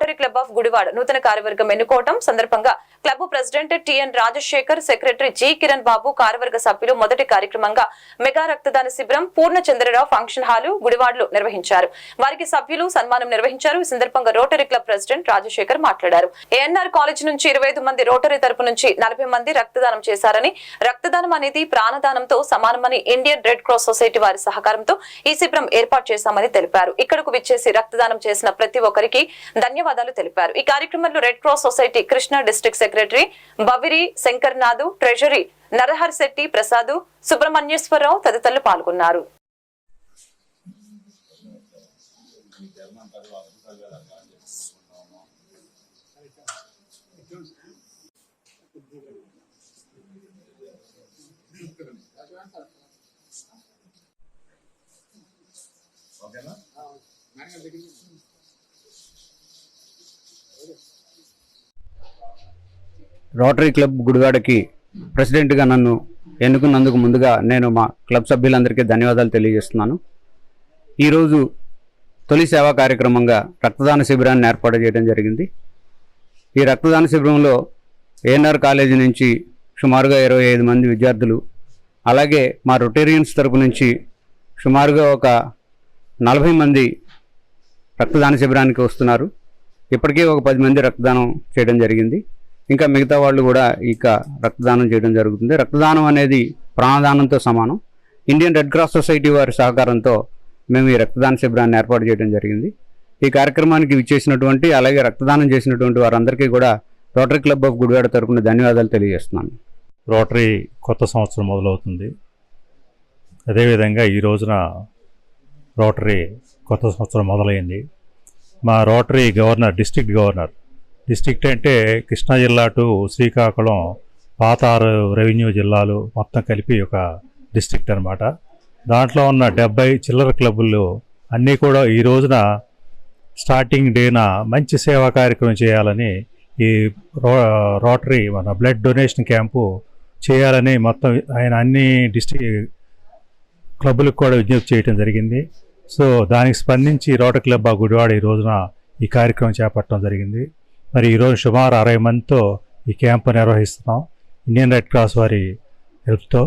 Rotary club of Gudivada నూతన కార్యవర్గం ఎన్నుకోవడం సందర్భంగా club president TN Rajasekhar, secretary G Kiran Babu, కార్యవర్గ సభ్యులు మొదటి కార్యక్రమంగా మెగా రక్తదాన శిబిరం పూర్ణచంద్రరావు ఫంక్షన్ హాలు గుడివాడలో నిర్వహించారు. వారికి సభ్యులు సన్మానం నిర్వహించారు. ఈ సందర్భంగా రోటరీ క్లబ్ ప్రెసిడెంట్ రాజశేఖర్ మాట్లాడారు. ఏఎన్ఆర్ కాలేజ్ నుంచి 25 మంది, రోటరీ తరపు నుంచి 40 మంది రక్తదానం చేశారని, రక్తదానం అనేది ప్రాణదానంతో సమానమని ఇండియన్ రెడ్ క్రాస్ సొసైటీ వారి సహకారంతో ఈ శిబిరం ఏర్పాటు చేశామని తెలిపారు. ఇక్కడకు విచ్చేసి రక్తదానం చేసిన ప్రతి ఒక్కరికి ధన్యవాదాలు తెలిపారు. ఈ కార్యక్రమంలో red cross society Krishna district secretary Baviri Shankarnath, treasury Narahar Shetty Prasad, Subrahmanyeswararao తదితరులు పాల్గొన్నారు. రోటరీ క్లబ్ గుడివాడకి ప్రెసిడెంట్గా నన్ను ఎన్నుకున్నందుకు ముందుగా నేను మా క్లబ్ సభ్యులందరికీ ధన్యవాదాలు తెలియజేస్తున్నాను. ఈరోజు తొలి సేవా కార్యక్రమంగా రక్తదాన శిబిరాన్ని ఏర్పాటు చేయడం జరిగింది. ఈ రక్తదాన శిబిరంలో ఏఎన్ఆర్ కాలేజీ నుంచి సుమారుగా 25 మంది విద్యార్థులు, అలాగే మా రొటేరియన్స్ తరపు నుంచి సుమారుగా ఒక 40 మంది రక్తదాన శిబిరానికి వస్తున్నారు. ఇప్పటికే ఒక 10 మంది రక్తదానం చేయడం జరిగింది. ఇంకా మిగతా వాళ్ళు కూడా ఇక రక్తదానం చేయడం జరుగుతుంది. రక్తదానం అనేది ప్రాణదానంతో సమానం. ఇండియన్ రెడ్ క్రాస్ సొసైటీ వారి సహకారంతో మేము ఈ రక్తదాన శిబిరాన్ని ఏర్పాటు చేయడం జరిగింది. ఈ కార్యక్రమానికి విచ్చేసినటువంటి, అలాగే రక్తదానం చేసినటువంటి వారందరికీ కూడా రోటరీ క్లబ్ ఆఫ్ గుడివాడ తరపున ధన్యవాదాలు తెలియజేస్తున్నాను. రోటరీ కొత్త సంవత్సరం మొదలవుతుంది. అదేవిధంగా ఈ రోజున రోటరీ కొత్త సంవత్సరం మొదలైంది. మా రోటరీ గవర్నర్, డిస్ట్రిక్ట్ అంటే కృష్ణా జిల్లా టు శ్రీకాకుళం, పాత 6 రెవెన్యూ జిల్లాలు మొత్తం కలిపి ఒక డిస్ట్రిక్ట్ అనమాట. దాంట్లో ఉన్న 70 చిల్లర క్లబ్బులు అన్నీ కూడా ఈ రోజున స్టార్టింగ్ డేన మంచి సేవా కార్యక్రమం చేయాలని ఈ రోటరీ మన బ్లడ్ డొనేషన్ క్యాంపు చేయాలని మొత్తం ఆయన అన్ని డిస్ట్రిక్ట్ క్లబ్బులకు కూడా విజ్ఞప్తి చేయడం జరిగింది. సో దానికి స్పందించి రోటరీ క్లబ్ ఆఫ్ గుడివాడ ఈ రోజున ఈ కార్యక్రమం చేపట్టడం జరిగింది. మరి ఈరోజు సుమారు 60 మందితో ఈ క్యాంపు నిర్వహిస్తున్నాం ఇండియన్ రెడ్ క్రాస్ వారి హెల్ప్తో.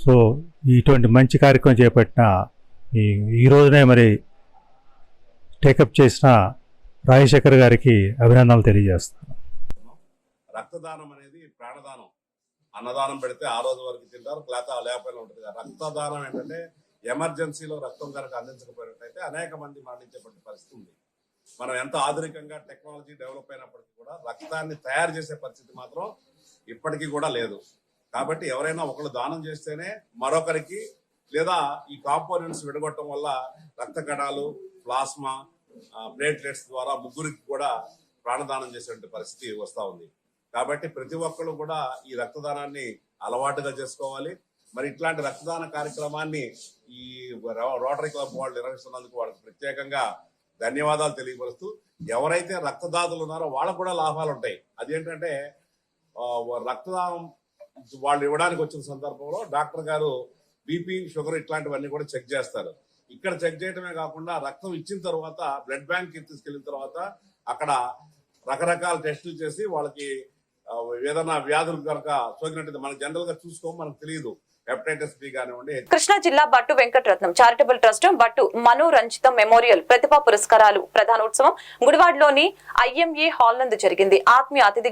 సో ఇటువంటి మంచి కార్యక్రమం చేపట్టిన ఈ రోజునే మరి టేకప్ చేసిన రాజశేఖర్ గారికి అభినందనలు తెలియజేస్తాను. రక్తదానం అనేది ప్రాణదానం. అన్నదానం పెడితే ఆ రోజు వరకు తింటారు, లేకపోయినా ఉంటుంది. రక్తదానం ఏంటంటే ఎమర్జెన్సీలో రక్తం కనుక అందించకపోయినట్లయితే అనేక మంది మరణించేటువంటి పరిస్థితి ఉంది. మనం ఎంత ఆధునికంగా టెక్నాలజీ డెవలప్ అయినప్పటికీ కూడా రక్తాన్ని తయారు చేసే పరిస్థితి మాత్రం ఇప్పటికీ కూడా లేదు. కాబట్టి ఎవరైనా ఒకళ్ళు దానం చేస్తేనే మరొకరికి, లేదా ఈ కాంపోనెంట్స్ విడగొట్టడం వల్ల రక్త కణాలు, ప్లాస్మా, ప్లేట్లెట్స్ ద్వారా ముగ్గురికి కూడా ప్రాణదానం చేసేటువంటి పరిస్థితి వస్తూ ఉంది. కాబట్టి ప్రతి ఒక్కళ్ళు కూడా ఈ రక్తదానాన్ని అలవాటుగా చేసుకోవాలి. మరి ఇట్లాంటి రక్తదాన కార్యక్రమాన్ని ఈ రోటరీ క్లబ్ వాళ్ళు నిర్వహిస్తున్నందుకు వాళ్ళకి ప్రత్యేకంగా ధన్యవాదాలు తెలియపరుస్తూ, ఎవరైతే రక్తదాతలు ఉన్నారో వాళ్ళకు కూడా లాభాలు ఉంటాయి. అదేంటంటే రక్తదానం వాళ్ళు ఇవ్వడానికి వచ్చిన సందర్భంలో డాక్టర్ గారు బీపీ, షుగర్ ఇట్లాంటివన్నీ కూడా చెక్ చేస్తారు. ఇక్కడ చెక్ చేయడమే కాకుండా రక్తం ఇచ్చిన తర్వాత బ్లడ్ బ్యాంక్కి తీసుకెళ్లిన తర్వాత అక్కడ రకరకాల టెస్టులు చేసి వాళ్ళకి ఏదైనా వ్యాధులు కనుక సోకినట్టు మనకు జనరల్ గా మనకు తెలియదు. హెపటైటిస్ బి కానివ్వండి. కృష్ణా జిల్లా బట్టు వెంకటరత్నం చారిటబుల్ ట్రస్ట్ బట్టు మనోరంజితం మెమోరియల్ ప్రతిభా పురస్కారాలు ప్రధానోత్సవం గుడివాడలోని IMA హాల్ నందు జరిగింది. ఆత్మీయ అతిథిగా